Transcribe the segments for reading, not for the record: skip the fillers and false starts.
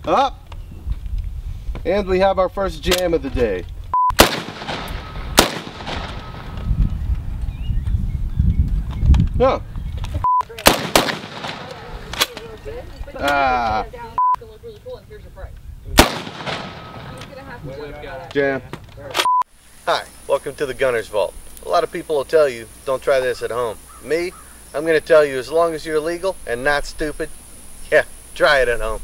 Up. And we have our first jam of the day. Oh. Ah. Jam. Hi, welcome to the Gunner's Vault. A lot of people will tell you, don't try this at home. Me, I'm going to tell you, as long as you're legal and not stupid, yeah, try it at home.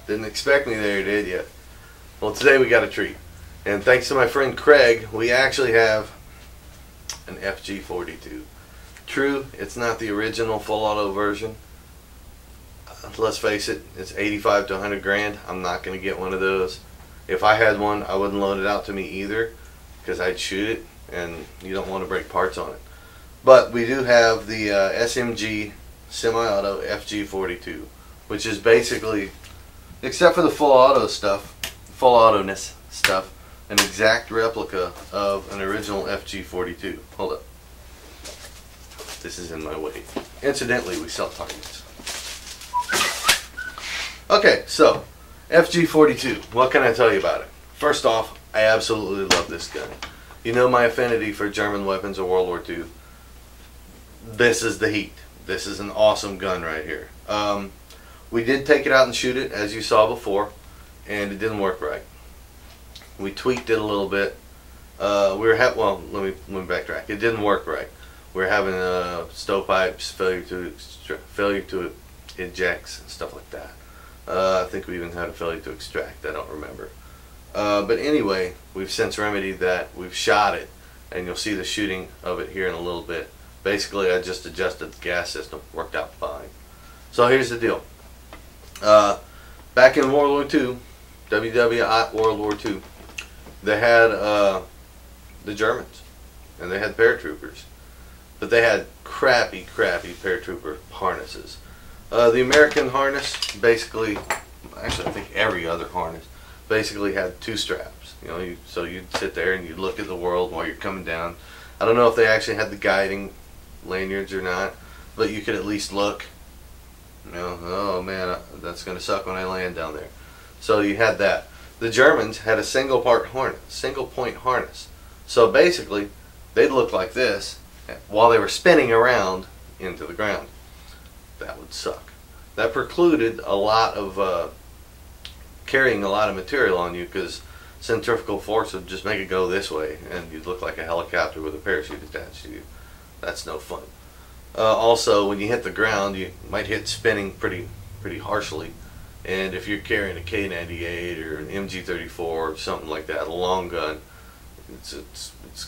Didn't expect me there, did you? Well, today we got a treat. And thanks to my friend Craig, we actually have an FG-42. True, it's not the original full auto version. Let's face it, it's 85 to 100 grand. I'm not going to get one of those. If I had one, I wouldn't loan it out to me either, because I'd shoot it, and you don't want to break parts on it. But we do have the SMG semi-auto FG-42, which is basically, except for the full auto stuff, full auto-ness stuff, an exact replica of an original FG-42. Hold up. This is in my way. Incidentally, we sell targets. Okay, so FG-42. What can I tell you about it? First off, I absolutely love this gun. You know my affinity for German weapons of World War II. This is the heat. This is an awesome gun right here. We did take it out and shoot it, as you saw before, and it didn't work right. We tweaked it a little bit. Let me backtrack. It didn't work right. We were having stovepipes, failure to eject, and stuff like that. I think we even had a failure to extract. I don't remember. But anyway, we've since remedied that. We've shot it, and you'll see the shooting of it here in a little bit. Basically, I just adjusted the gas system. Worked out fine. So here's the deal. Back in World War II, WW World War II, they had the Germans, and they had paratroopers, but they had crappy paratrooper harnesses. The American harness, basically, actually I think every other harness, basically had two straps. You know, so you'd sit there and you'd look at the world while you're coming down. I don't know if they actually had the guiding lanyards or not, but you could at least look. You know, oh man, that's going to suck when I land down there. So you had that. The Germans had a single point harness. So basically, they'd look like this while they were spinning around into the ground. That would suck. That precluded a lot of carrying a lot of material on you, because centrifugal force would just make it go this way, and you'd look like a helicopter with a parachute attached to you. That's no fun. Also, when you hit the ground, you might hit spinning pretty harshly, and if you're carrying a K98 or an MG34 or something like that, a long gun, it's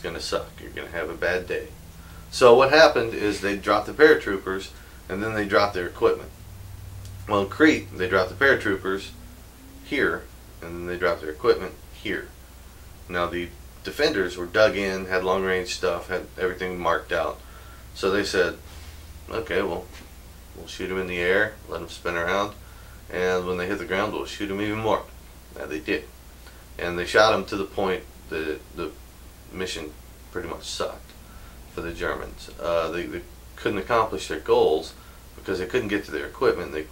going to suck. You're going to have a bad day. So what happened is they dropped the paratroopers, and then they dropped their equipment. Well, in Crete, they dropped the paratroopers here, and then they dropped their equipment here. Now the defenders were dug in, had long range stuff, had everything marked out. So they said, okay, well, we'll shoot them in the air, let them spin around, and when they hit the ground, we'll shoot them even more. Now they did. And they shot them to the point that the mission pretty much sucked for the Germans. They couldn't accomplish their goals because they couldn't get to their equipment. They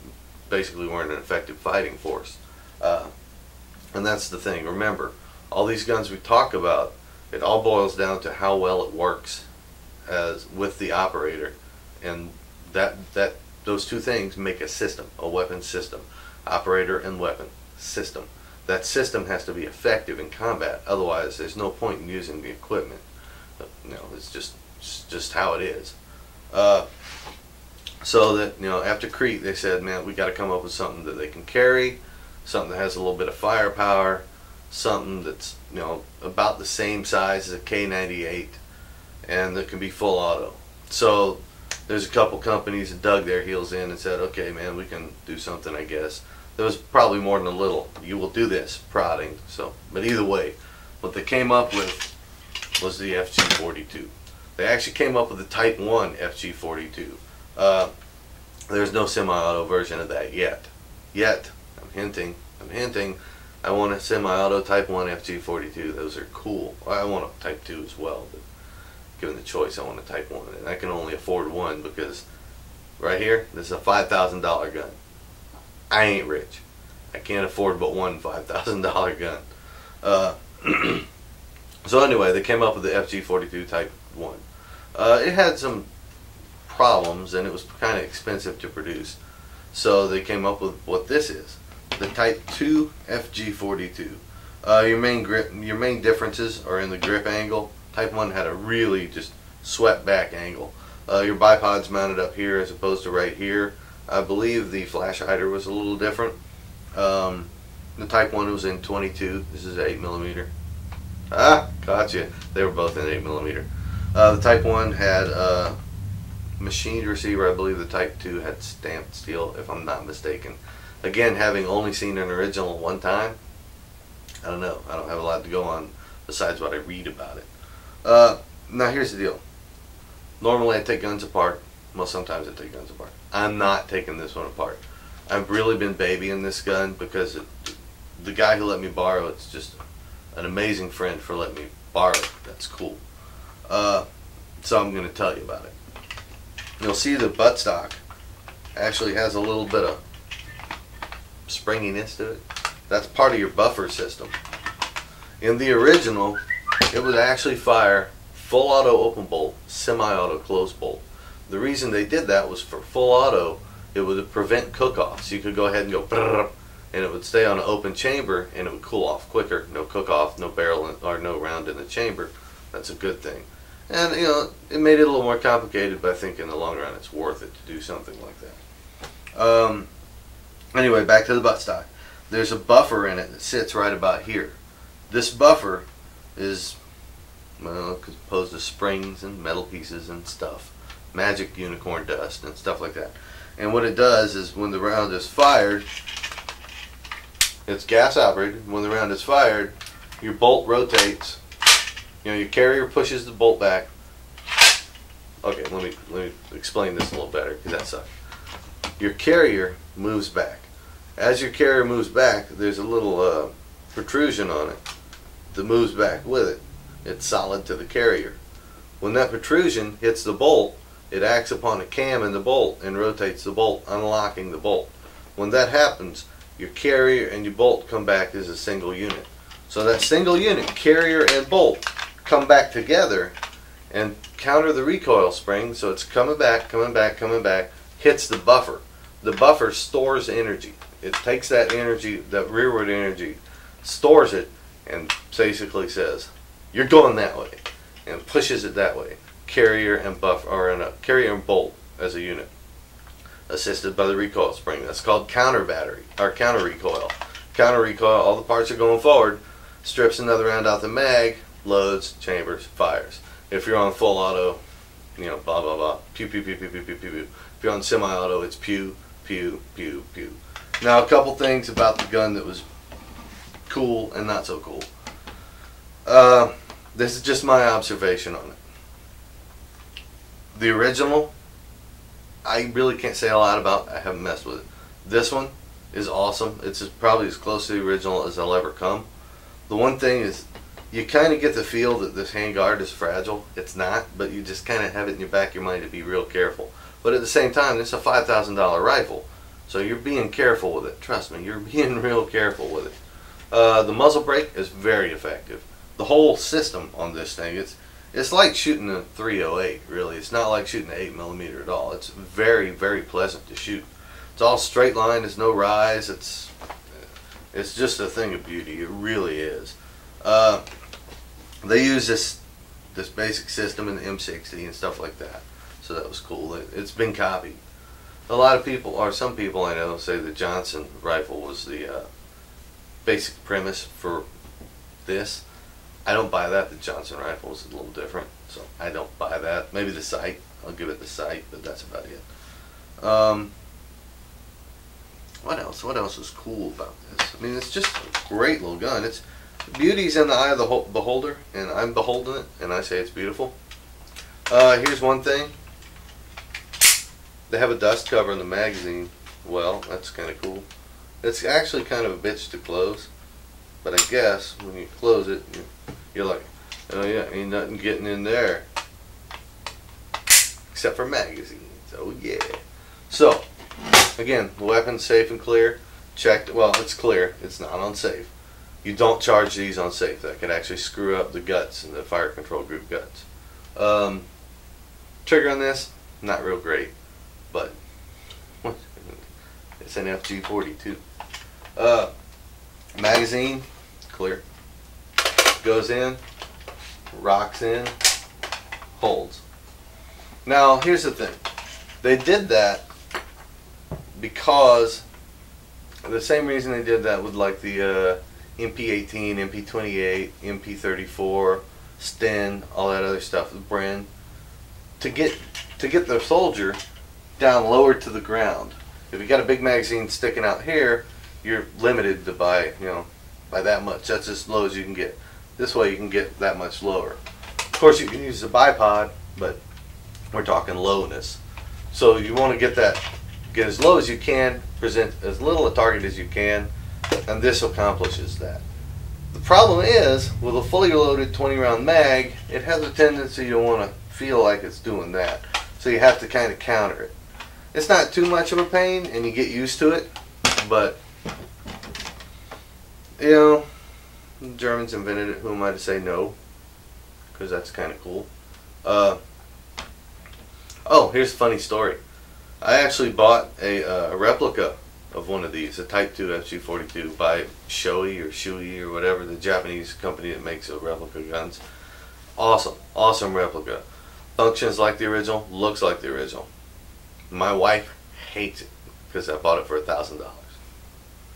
basically weren't an effective fighting force. And that's the thing. Remember, all these guns we talk about, it all boils down to how well it works as with the operator, and those two things make a system, a weapon system. Operator and weapon system. That system has to be effective in combat, otherwise there's no point in using the equipment. You know, it's just how it is. So that, you know, after Crete, they said, man, we got to come up with something that they can carry, something that has a little bit of firepower, something that's, you know, about the same size as a K98, and that can be full auto. So There's a couple companies that dug their heels in and said, okay man, we can do something, I guess. There was probably more than a little, you will do this, prodding. So, but either way, what they came up with was the FG-42. They actually came up with the Type 1 FG-42. There's no semi-auto version of that yet. I'm hinting. I want a semi-auto Type 1 FG-42. Those are cool. I want a Type 2 as well, but given the choice, I want a Type 1. And I can only afford one because right here, this is a $5,000 gun. I ain't rich. I can't afford but one $5,000 gun. So anyway, they came up with the FG-42 Type 1. It had some problems and it was kind of expensive to produce. So they came up with what this is. The Type 2 FG-42. Your main differences are in the grip angle. Type 1 had a really just swept back angle. Your bipod's mounted up here as opposed to right here. I believe the flash hider was a little different. The Type 1 was in 22. This is 8mm. Ah, gotcha. They were both in 8mm. The Type 1 had a machined receiver. I believe the Type 2 had stamped steel, if I'm not mistaken. Again, having only seen an original one time, I don't know. I don't have a lot to go on besides what I read about it. Now here's the deal. Normally I take guns apart. Well, sometimes I take guns apart. I'm not taking this one apart. I've really been babying this gun because the guy who let me borrow it's just an amazing friend for letting me borrow it. That's cool. So I'm going to tell you about it. You'll see the buttstock actually has a little bit of springiness to it. That's part of your buffer system. In the original, it would actually fire full auto open bolt, semi-auto closed bolt. The reason they did that was for full auto, it would prevent cook-offs. You could go ahead and go brrr, and it would stay on an open chamber and it would cool off quicker. No cook-off, no barrel or no round in the chamber. That's a good thing. And you know, it made it a little more complicated, but I think in the long run it's worth it to do something like that. Anyway, back to the buttstock. There's a buffer in it that sits right about here. This buffer is, well, composed of springs and metal pieces and stuff. Magic unicorn dust and stuff like that. And what it does is when the round is fired, it's gas operated. When the round is fired, your bolt rotates. You know, your carrier pushes the bolt back. Okay, let me explain this a little better because that sucks. Your carrier moves back. As your carrier moves back, there's a little protrusion on it that moves back with it. It's solid to the carrier. When that protrusion hits the bolt, it acts upon a cam in the bolt and rotates the bolt, unlocking the bolt. When that happens, your carrier and your bolt come back as a single unit. So that single unit, carrier and bolt, come back together and counter the recoil spring, so it's coming back, hits the buffer. The buffer stores energy. It takes that energy, that rearward energy, stores it, and basically says, you're going that way, and pushes it that way. Carrier and buffer, or carrier and bolt as a unit, assisted by the recoil spring. That's called counter battery, or counter recoil. Counter recoil, all the parts are going forward, strips another round out the mag, loads, chambers, fires. If you're on full auto, you know, blah blah blah, pew pew pew pew pew pew pew pew. If you're on semi-auto, it's pew pew pew pew. Now a couple things about the gun that was cool and not so cool. This is just my observation on it. The original, I really can't say a lot about. I haven't messed with it. This one is awesome. It's probably as close to the original as I'll ever come. The one thing is, you kind of get the feel that this handguard is fragile. It's not, but you just kind of have it in your back of your mind to be real careful. But at the same time, it's a $5,000 rifle, so you're being careful with it. Trust me, you're being real careful with it. The muzzle brake is very effective. The whole system on this thing, it's like shooting a .308, really. It's not like shooting an 8mm at all. It's very, very pleasant to shoot. It's all straight line. There's no rise. It's just a thing of beauty. It really is. They use this basic system in the M60 and stuff like that. So that was cool. It's been copied. A lot of people, or some people I know, say the Johnson rifle was the basic premise for this. I don't buy that. The Johnson rifle is a little different, so I don't buy that. Maybe the sight. I'll give it the sight, but that's about it. What else? What else is cool about this? I mean, it's just a great little gun. It's beauty's in the eye of the beholder, and I'm beholding it, and I say it's beautiful. Here's one thing. They have a dust cover in the magazine. Well, that's kind of cool. It's actually kind of a bitch to close, but I guess when you close it, you're like, oh yeah, ain't nothing getting in there except for magazines. Oh yeah. So again, the weapon's safe and clear. Checked. Well, it's clear. It's not on safe. You don't charge these on safe. That could actually screw up the guts and the fire control group guts. Trigger on this, not real great, but it's an FG-42. Magazine, clear. Goes in, rocks in, holds. Now, here's the thing. They did that because the same reason they did that with like the MP18, MP28, MP34, Sten, all that other stuff, the Bren, to get the soldier down lower to the ground. If you got a big magazine sticking out here, you're limited to by that much. That's as low as you can get. This way you can get that much lower. Of course you can use the bipod, but we're talking lowness. So you want to get as low as you can, present as little a target as you can, and this accomplishes that. The problem is, with a fully loaded 20 round mag, it has a tendency to want to feel like it's doing that. So you have to kind of counter it. It's not too much of a pain, and you get used to it, but the Germans invented it. Who am I to say no? Because that's kind of cool. Oh, here's a funny story. I actually bought a replica of one of these, a Type 2 FG-42 by Shui or whatever, the Japanese company that makes the replica guns. Awesome replica. Functions like the original, looks like the original. My wife hates it because I bought it for $1,000.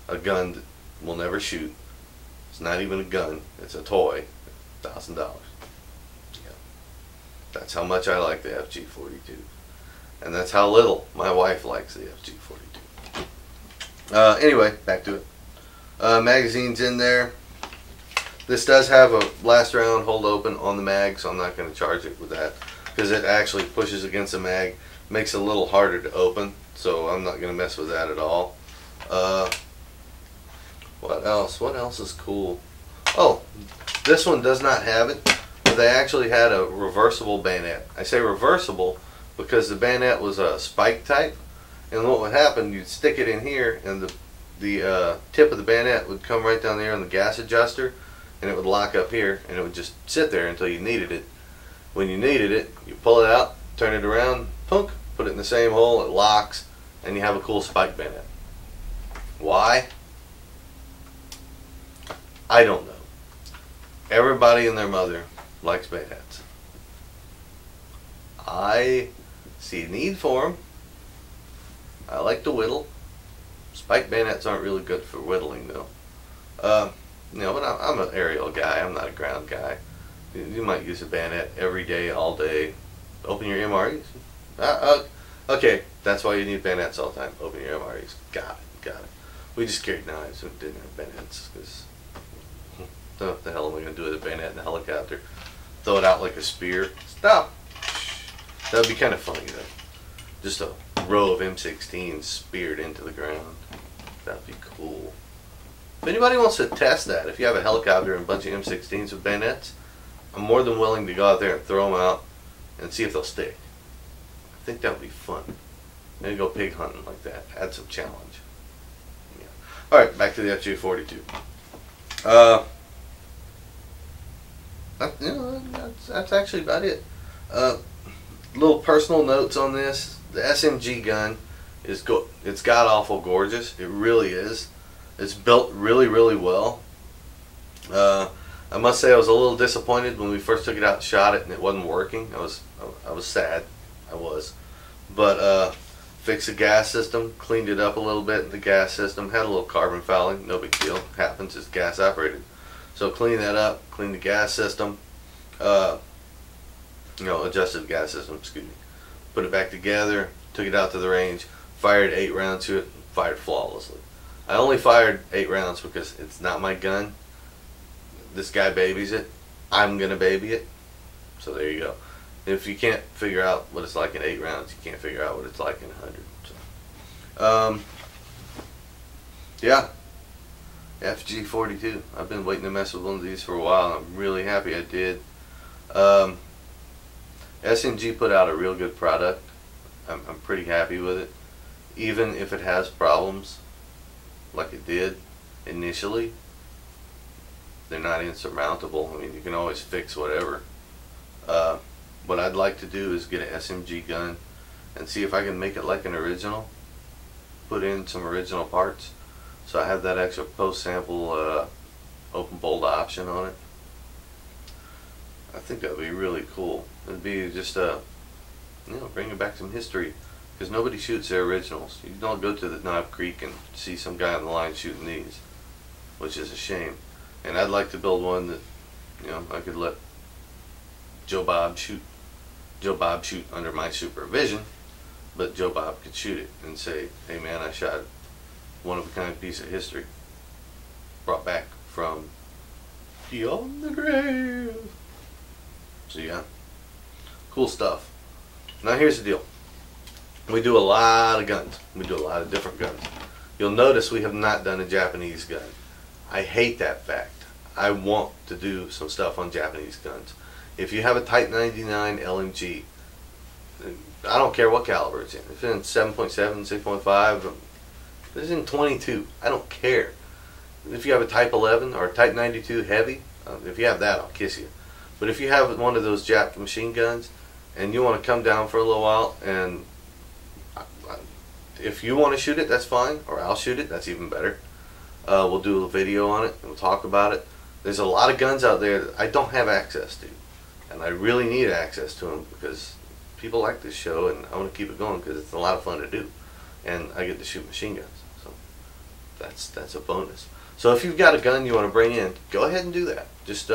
A gun that will never shoot. It's not even a gun, it's a toy. $1,000. Yeah. That's how much I like the FG-42. And that's how little my wife likes the FG-42. Anyway, back to it. Magazine's in there. This does have a last round hold open on the mag, so I'm not going to charge it with that because it actually pushes against the mag, makes it a little harder to open, so I'm not going to mess with that at all. What else? What else is cool? Oh, this one does not have it, but they actually had a reversible bayonet. I say reversible because the bayonet was a spike type, and what would happen, you'd stick it in here, and the tip of the bayonet would come right down there on the gas adjuster, and it would lock up here, and it would just sit there until you needed it. When you needed it, you pull it out, turn it around, punk, put it in the same hole, it locks, and you have a cool spike bayonet. Why? I don't know. Everybody and their mother likes bayonets. I see a need for them. I like to whittle. Spike bayonets aren't really good for whittling though. But I'm an aerial guy. I'm not a ground guy. You might use a bayonet every day, all day. Open your MREs. Okay, that's why you need bayonets all the time. Open your MREs. Got it. We just carried knives. We didn't have bayonets because what the hell am I going to do with a bayonet in a helicopter? Throw it out like a spear? Stop. That would be kind of funny though. Just a row of M16s speared into the ground. That'd be cool. If anybody wants to test that, if you have a helicopter and a bunch of M16s with bayonets, I'm more than willing to go out there and throw them out and see if they'll stick. I think that would be fun. Maybe go pig hunting like that. Add some challenge. Yeah. Alright, back to the FG-42. That's actually about it. Little personal notes on this. The SMG gun it's god awful gorgeous. It really is. It's built really well. I must say I was a little disappointed when we first took it out and shot it and it wasn't working. I was sad. I was. But fixed the gas system, cleaned it up a little bit. The gas system had a little carbon fouling. No big deal. Happens. It's gas operated. So clean that up, clean the gas system, adjusted the gas system, excuse me. Put it back together, took it out to the range, fired 8 rounds to it, fired flawlessly. I only fired 8 rounds because it's not my gun. This guy babies it. I'm going to baby it. So there you go. If you can't figure out what it's like in 8 rounds, you can't figure out what it's like in 100. So, yeah. FG-42. I've been waiting to mess with one of these for a while, and I'm really happy I did. SMG put out a real good product. I'm pretty happy with it. Even if it has problems, like it did initially, they're not insurmountable. I mean, you can always fix whatever. What I'd like to do is get an SMG gun and see if I can make it like an original. Put in some original parts. So I have that extra post-sample open bolt option on it. I think that would be really cool. It'd be just bringing back some history, because nobody shoots their originals. You don't go to the Knob Creek and see some guy on the line shooting these, which is a shame. And I'd like to build one that, I could let Joe Bob shoot under my supervision, but Joe Bob could shoot it and say, hey man, I shot one of a kind piece of history brought back from beyond the grave. So yeah, cool stuff. Now here's the deal. We do a lot of guns. We do a lot of different guns. You'll notice we have not done a Japanese gun. I hate that fact. I want to do some stuff on Japanese guns. If you have a Type 99 LMG, I don't care what caliber it's in. If it's in 7.7, 6.5, if it's in 22, I don't care. If you have a Type 11 or a Type 92 heavy, if you have that, I'll kiss you. But if you have one of those Jap machine guns and you want to come down for a little while, and if you want to shoot it, that's fine, or I'll shoot it, that's even better. We'll do a video on it and we'll talk about it. There's a lot of guns out there that I don't have access to, and I really need access to them because people like this show and I want to keep it going because it's a lot of fun to do, and I get to shoot machine guns, so that's a bonus. So if you've got a gun you want to bring in, go ahead and do that. Just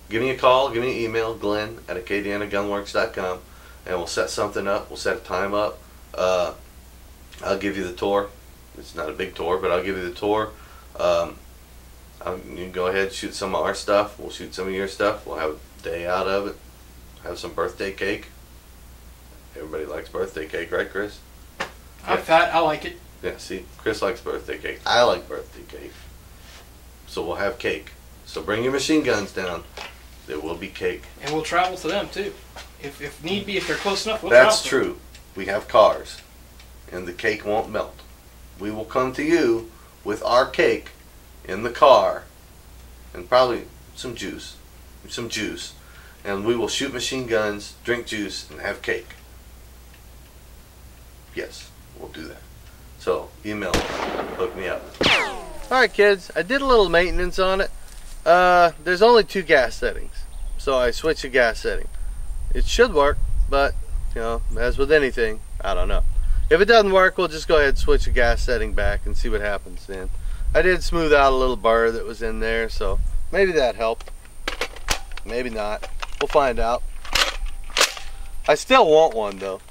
give me a call, give me an email, Glenn@acadianagunworks.com, and we'll set something up. We'll set a time up. I'll give you the tour. It's not a big tour, but I'll give you the tour. You can go ahead and shoot some of our stuff. We'll shoot some of your stuff. We'll have a day out of it. Have some birthday cake. Everybody likes birthday cake, right, Chris? I'm fat. I like it. Yeah, see, Chris likes birthday cake. I like birthday cake. So we'll have cake. So bring your machine guns down. There will be cake. And we'll travel to them, too. If need be, if they're close enough, we'll travel. That's true. We have cars. And the cake won't melt. We will come to you with our cake in the car and probably some juice. And we will shoot machine guns, drink juice, and have cake. Yes, we'll do that. So, email me. Hook me up. Alright kids, I did a little maintenance on it. There's only 2 gas settings. So I switched the gas setting. It should work, but, as with anything, I don't know. If it doesn't work, we'll just go ahead and switch the gas setting back and see what happens then. I did smooth out a little burr that was in there, so maybe that helped. Maybe not. We'll find out. I still want one though.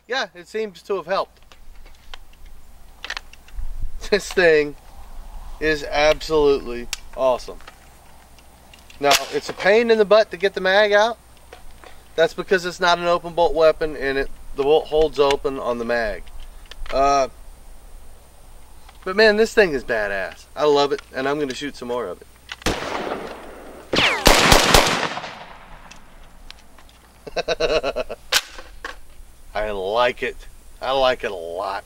Yeah, it seems to have helped. This thing is absolutely awesome. Now, it's a pain in the butt to get the mag out. That's because it's not an open bolt weapon and the bolt holds open on the mag. But man, this thing is badass. I love it, and I'm going to shoot some more of it. I like it. I like it a lot.